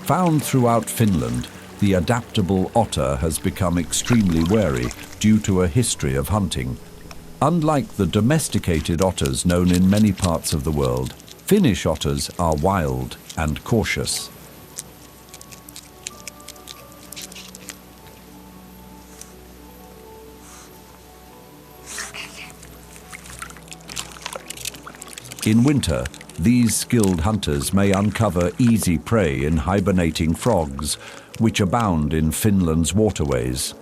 Found throughout Finland, the adaptable otter has become extremely wary due to a history of hunting. Unlike the domesticated otters known in many parts of the world, Finnish otters are wild and cautious. In winter, these skilled hunters may uncover easy prey in hibernating frogs, which abound in Finland's waterways.